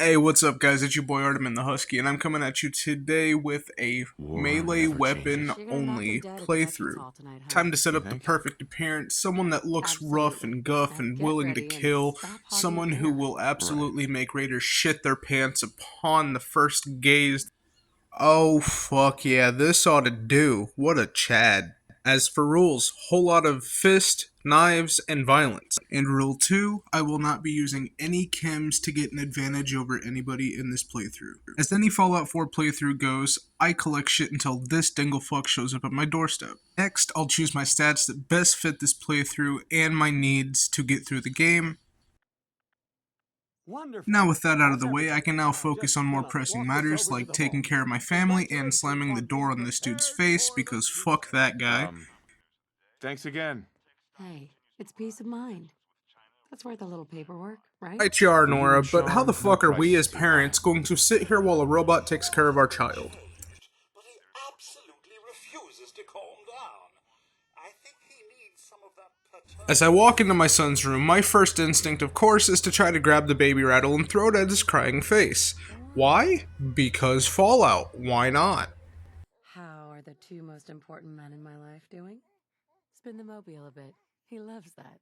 Hey, what's up, guys? It's your boy Artemin the Husky, and I'm coming at you today with a War melee never weapon changes. You're gonna knock him only dead at the entrance playthrough. hall tonight, huh? Time to set You up the think? perfect appearance, someone that looks rough Absolutely. and guff Now and get willing to ready and kill, stop hogging the someone who camera. will absolutely make raiders shit their pants upon the first gaze. Oh, fuck yeah, this ought to do. What a Chad. As for rules, whole lot of fist, knives, and violence. And rule 2, I will not be using any chems to get an advantage over anybody in this playthrough. As any Fallout 4 playthrough goes, I collect shit until this dinglefuck shows up at my doorstep. Next, I'll choose my stats that best fit this playthrough and my needs to get through the game. Wonderful. Now with that out of How's the way, I everything? can now Just focus on more gonna pressing walk us matters over to like the taking vault. care of my family and Congratulations slamming the on door being on this dude's prepared face for because the fuck that guy. Thanks again. Hey, it's peace of mind. That's worth a little paperwork, right? Right, you are, For you Nora, and but how the Sean, fuck no are we price as is too parents high. going to sit here while a robot takes care of our child? But he absolutely refuses to calm down. I think he needs some of that paternal... As I walk into my son's room, my first instinct, of course, is to try to grab the baby rattle and throw it at his crying face. Why? Because Fallout. Why not? How are the two most important men in my life doing? Spin the mobile a bit. He loves that.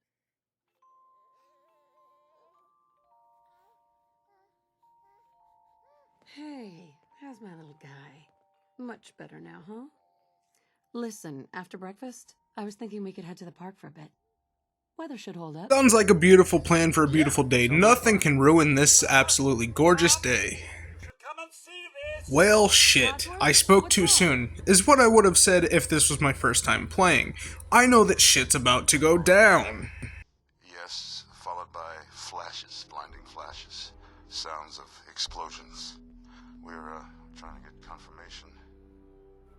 Hey, how's my little guy? Much better now, huh? Listen, after breakfast, I was thinking we could head to the park for a bit. Weather should hold up. Sounds like a beautiful plan for a beautiful day. Nothing can ruin this absolutely gorgeous day. Come and see this! Well, shit. I spoke too soon, is what I would have said if this was my first time playing. I know that shit's about to go down. Yes, followed by flashes, blinding flashes. Sounds of explosions. We're, trying to get confirmation.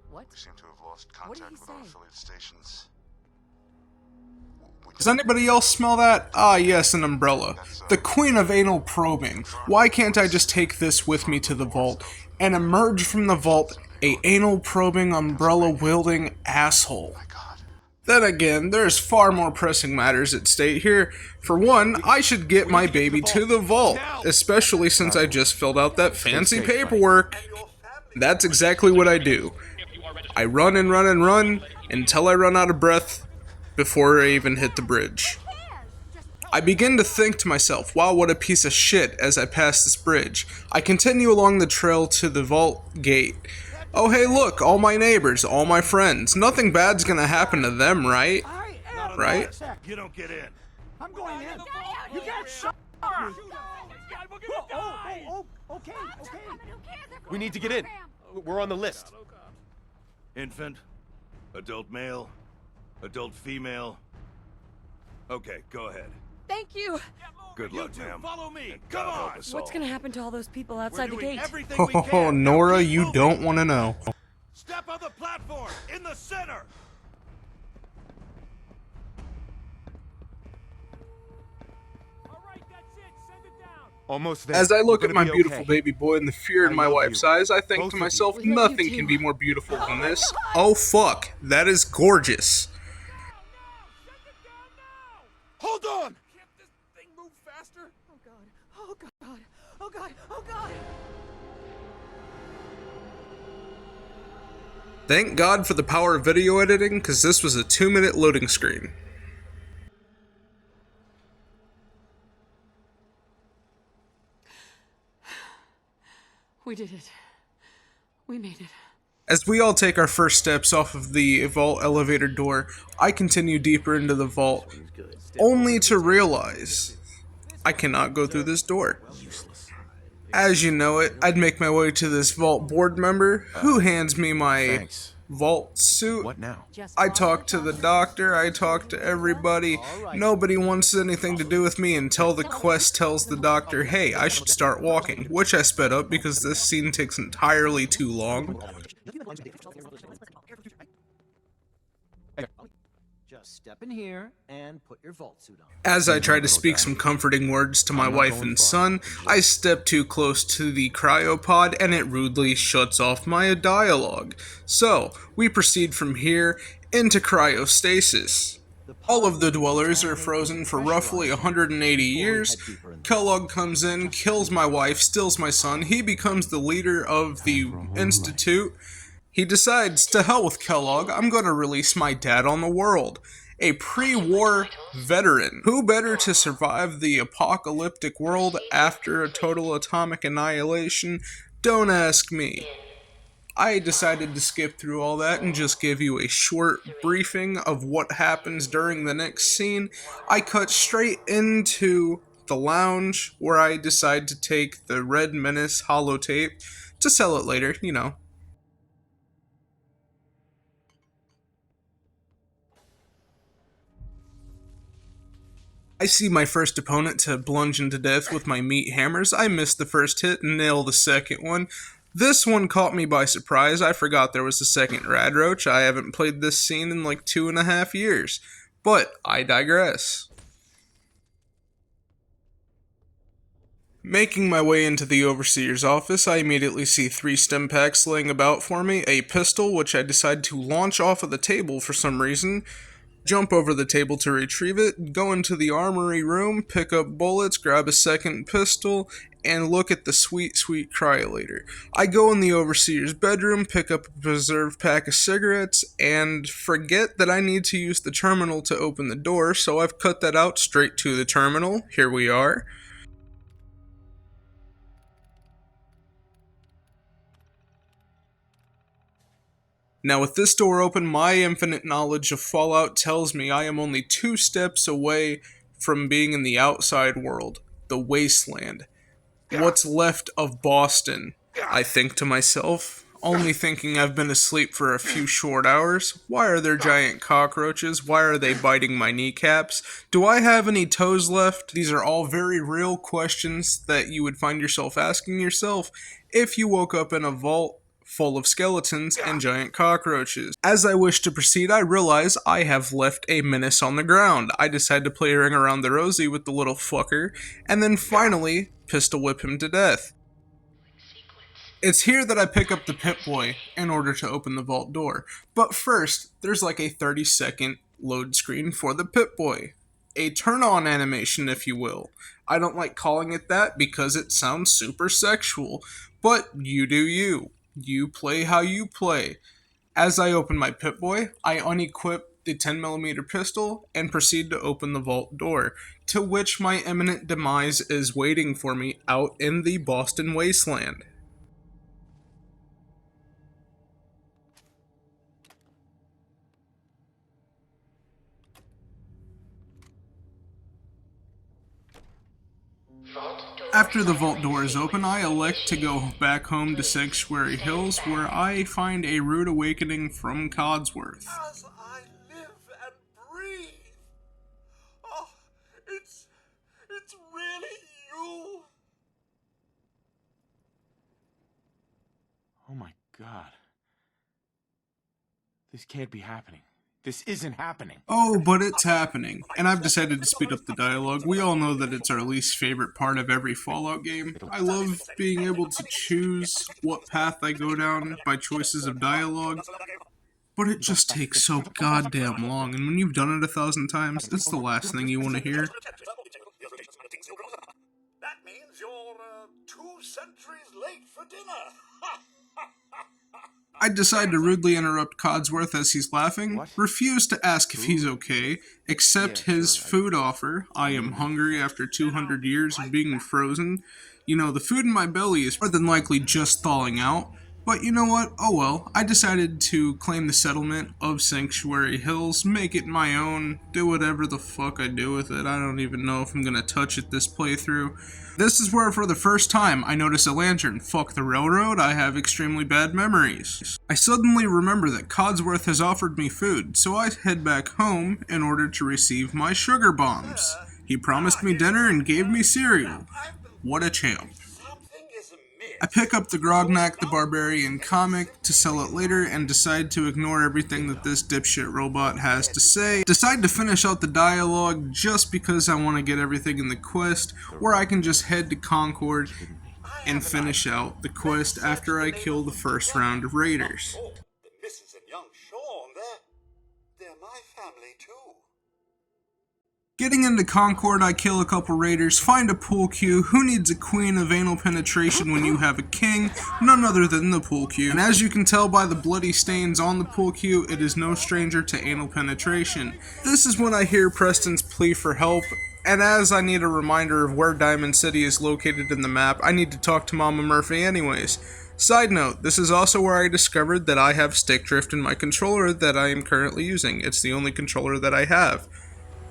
What? We seem to have lost What did contact he with our say? affiliate stations. Does anybody else smell that? Ah, yes, an umbrella. The queen of anal probing. Why can't I just take this with me to the vault and emerge from the vault a anal probing umbrella wielding asshole? Then again, there's far more pressing matters at stake here. For one, I should get my baby to the vault, especially since I just filled out that fancy paperwork. That's exactly what I do. I run and run and run until I run out of breath before I even hit the bridge. I begin to think to myself, wow, what a piece of shit as I pass this bridge. I continue along the trail to the vault gate. Oh hey look, all my neighbors, all my friends. Nothing bad's gonna happen to them, right? Right? You don't get in. I'm going in. You can't shut me. Okay. We need to get in. We're on the list. Infant, adult male, adult female. Okay, go ahead. Thank you! Good luck, ma'am. Follow me. Come on. What's gonna happen to all those people outside the gate? Oh, Nora, you don't want to know. Step on the platform in the center. Almost there. As I look We're at my gonna be beautiful okay. baby boy and the fear in I my love wife's you. eyes, I think Both to of you. myself, We love you nothing too. can be more beautiful than this. Oh fuck, that is gorgeous. Hold on. Can't this thing move faster? Oh god, oh god, oh god, oh god! Thank God for the power of video editing, because this was a 2-minute loading screen. We did it. We made it. As we all take our first steps off of the vault elevator door, I continue deeper into the vault, only to realize I cannot go through this door. As you know it, I'd make my way to this vault board member, who hands me my Thanks. vault suit. What now? I talk to the doctor, I talk to everybody. Nobody wants anything to do with me until the quest tells the doctor, hey, I should start walking, which I sped up because this scene takes entirely too long. Just step in here and put your vault suit on. As I try to speak some comforting words to my I'm not wife going and far. son, I step too close to the cryopod and it rudely shuts off my dialogue. So, we proceed from here into cryostasis. All of the dwellers are frozen for roughly 180 years. Kellogg comes in, kills my wife, steals my son. He becomes the leader of the Institute. He decides, to hell with Kellogg, I'm going to release my dad on the world. A pre-war veteran. Who better to survive the apocalyptic world after a total atomic annihilation? Don't ask me. I decided to skip through all that and just give you a short briefing of what happens during the next scene. I cut straight into the lounge where I decide to take the Red Menace holotape to sell it later, you know. I see my first opponent to plunge into death with my meat hammers. I missed the first hit and nail the second one. This one caught me by surprise. I forgot there was a second Radroach. I haven't played this scene in like 2.5 years. But I digress. Making my way into the Overseer's office, I immediately see 3 stim packs laying about for me, a pistol which I decide to launch off of the table for some reason, jump over the table to retrieve it, go into the armory room, pick up bullets, grab a second pistol, and look at the sweet, sweet cryolator. I go in the Overseer's bedroom, pick up a preserved pack of cigarettes, and forget that I need to use the terminal to open the door, so I've cut that out straight to the terminal. Here we are. Now with this door open, my infinite knowledge of Fallout tells me I am only 2 steps away from being in the outside world, the wasteland. What's left of Boston, I think to myself, only thinking I've been asleep for a few short hours. Why are there giant cockroaches? Why are they biting my kneecaps? Do I have any toes left? These are all very real questions that you would find yourself asking yourself if you woke up in a vault full of skeletons and giant cockroaches. As I wish to proceed, I realize I have left a menace on the ground. I decide to play Ring Around the Rosie with the little fucker, and then finally pistol whip him to death. It's here that I pick up the Pip-Boy in order to open the vault door. But first, there's like a 30-second load screen for the Pip-Boy. A turn-on animation, if you will. I don't like calling it that because it sounds super sexual, but you do you. You play how you play. As I open my Pip-Boy, I unequip the 10mm pistol and proceed to open the vault door, to which my imminent demise is waiting for me out in the Boston wasteland. After the vault door is open, I elect to go back home to Sanctuary Hills, where I find a rude awakening from Codsworth. As I live and breathe. Oh, it's really you. Oh my god. This can't be happening. This isn't happening. Oh, but it's happening. And I've decided to speed up the dialogue. We all know that it's our least favorite part of every Fallout game. I love being able to choose what path I go down by choices of dialogue, but it just takes so goddamn long, and when you've done it 1,000 times, it's the last thing you want to hear. That means you're 2 centuries late for dinner. I decide to rudely interrupt Codsworth as he's laughing, refuse to ask if he's okay, accept his food offer. I am hungry after 200 years of being frozen. You know, the food in my belly is more than likely just thawing out. But you know what? Oh well. I decided to claim the settlement of Sanctuary Hills, make it my own, do whatever the fuck I do with it. I don't even know if I'm gonna touch it this playthrough. This is where, for the first time, I notice a lantern. Fuck the railroad, I have extremely bad memories. I suddenly remember that Codsworth has offered me food, so I head back home in order to receive my sugar bombs. He promised me dinner and gave me cereal. What a champ. I pick up the Grognak the Barbarian comic to sell it later and decide to ignore everything that this dipshit robot has to say. Decide to finish out the dialogue just because I want to get everything in the quest, where I can just head to Concord and finish out the quest after I kill the first round of raiders. The Mrs. and young Sean, they're my family too. Getting into Concord, I kill a couple raiders, find a pool cue. Who needs a queen of anal penetration when you have a king? None other than the pool cue. And as you can tell by the bloody stains on the pool cue, it is no stranger to anal penetration. This is when I hear Preston's plea for help, and as I need a reminder of where Diamond City is located in the map, I need to talk to Mama Murphy anyways. Side note, this is also where I discovered that I have stick drift in my controller that I am currently using. It's the only controller that I have.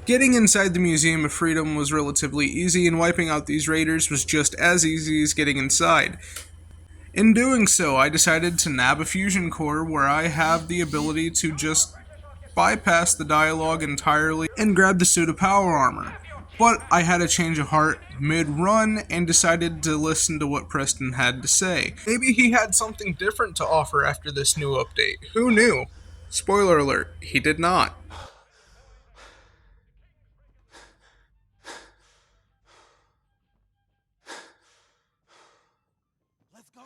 Getting inside the Museum of Freedom was relatively easy, and wiping out these raiders was just as easy as getting inside. In doing so, I decided to nab a fusion core where I have the ability to just bypass the dialogue entirely and grab the suit of power armor. But I had a change of heart mid-run and decided to listen to what Preston had to say. Maybe he had something different to offer after this new update. Who knew? Spoiler alert, he did not. Let's go.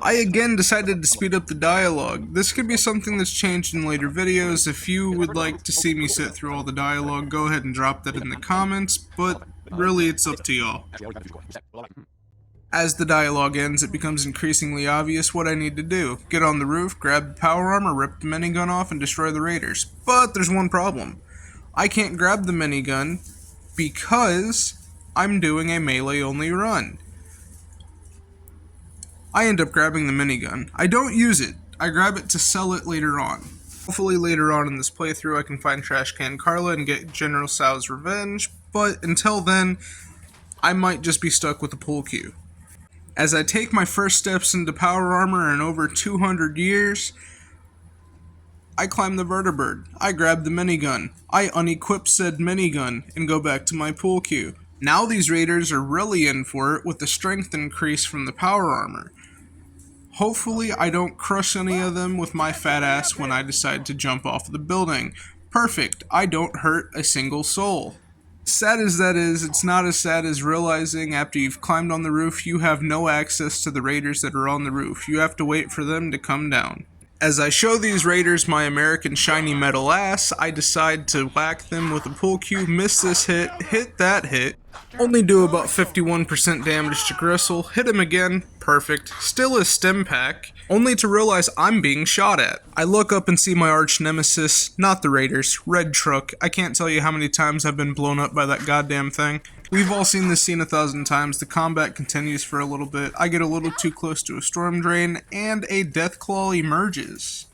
I again decided to speed up the dialogue. This could be something that's changed in later videos. If you would like to see me sit through all the dialogue, go ahead and drop that in the comments, but really it's up to y'all. As the dialogue ends, it becomes increasingly obvious what I need to do. Get on the roof, grab the power armor, rip the minigun off, and destroy the raiders. But there's one problem. I can't grab the minigun because I'm doing a melee-only run. I end up grabbing the minigun. I don't use it. I grab it to sell it later on. Hopefully later on in this playthrough I can find Trash Can Carla and get General Tso's revenge, but until then, I might just be stuck with the pool cue. As I take my first steps into power armor in over 200 years, I climb the vertibird. I grab the minigun. I unequip said minigun and go back to my pool cue. Now these raiders are really in for it with the strength increase from the power armor. Hopefully I don't crush any of them with my fat ass when I decide to jump off the building. Perfect, I don't hurt a single soul. Sad as that is, it's not as sad as realizing after you've climbed on the roof you have no access to the raiders that are on the roof. You have to wait for them to come down. As I show these raiders my American shiny metal ass, I decide to whack them with a pool cue, miss this hit, hit that hit, only do about 51% damage to Gristle, hit him again, perfect, still a stim pack, only to realize I'm being shot at. I look up and see my arch nemesis, not the raiders, Red Truck. I can't tell you how many times I've been blown up by that goddamn thing. We've all seen this scene 1,000 times. The combat continues for a little bit. I get a little too close to a storm drain, and a Deathclaw emerges.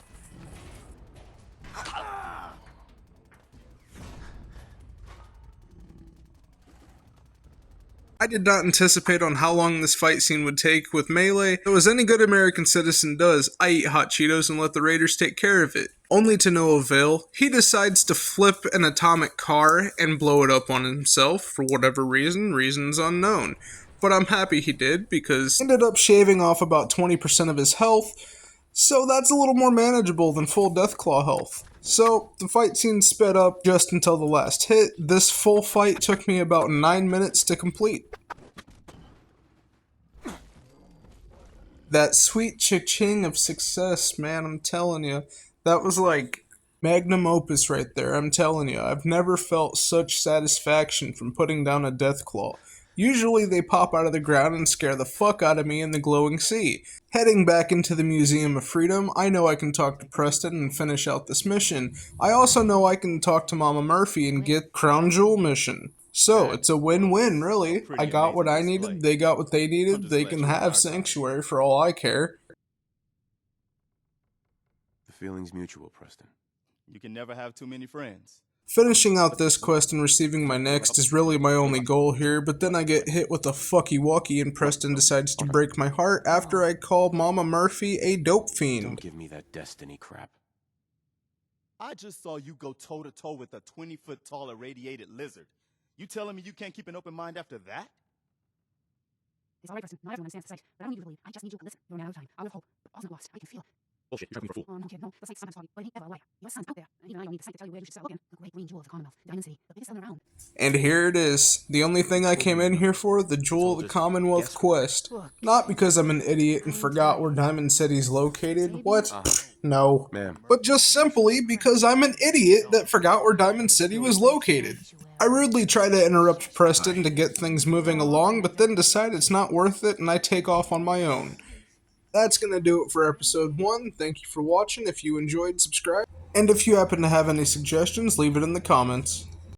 I did not anticipate on how long this fight scene would take with melee. As any good American citizen does, I eat hot Cheetos and let the raiders take care of it. Only to no avail, he decides to flip an atomic car and blow it up on himself for whatever reason, reasons unknown. But I'm happy he did because he ended up shaving off about 20% of his health, so that's a little more manageable than full Deathclaw health. So, the fight scene sped up just until the last hit. This full fight took me about 9 minutes to complete. That sweet cha-ching of success, man, I'm telling you. That was like magnum opus right there, I'm telling you. I've never felt such satisfaction from putting down a Deathclaw. Usually they pop out of the ground and scare the fuck out of me in the glowing sea. Heading back into the Museum of Freedom, I know I can talk to Preston and finish out this mission. I also know I can talk to Mama Murphy and get Crown Jewel mission. So, it's a win-win, really. I got what I needed, they got what they needed, they can have Sanctuary for all I care. The feeling's mutual, Preston. You can never have too many friends. Finishing out this quest and receiving my next is really my only goal here, but then I get hit with a fucky-wucky and Preston decides to break my heart after I call Mama Murphy a dope fiend. Don't give me that destiny crap. I just saw you go toe-to-toe with a 20-foot-tall irradiated lizard. You telling me you can't keep an open mind after that? It's all right, Preston. Not everyone understands the sight, but I don't need you to believe. I just need you to listen. You're running out of time. I will hope, but all's not lost. I can feel it. Bullshit. You took me for a fool. Oh, no, kid, no. The site's sometimes probably ever a liar. Your son's out there, and even I don't need the site to tell you where you should start looking. The great green jewel of the Commonwealth, Diamond City, the biggest seller around. And here it is, the only thing I came in here for, the Jewel of the Commonwealth quest. Not because I'm an idiot and forgot where Diamond City's located, what? No. Ma'am. But just simply because I'm an idiot that forgot where Diamond City was located. I rudely try to interrupt Preston to get things moving along, but then decide it's not worth it and I take off on my own. That's gonna do it for episode 1. Thank you for watching. If you enjoyed, subscribe. And if you happen to have any suggestions, leave it in the comments.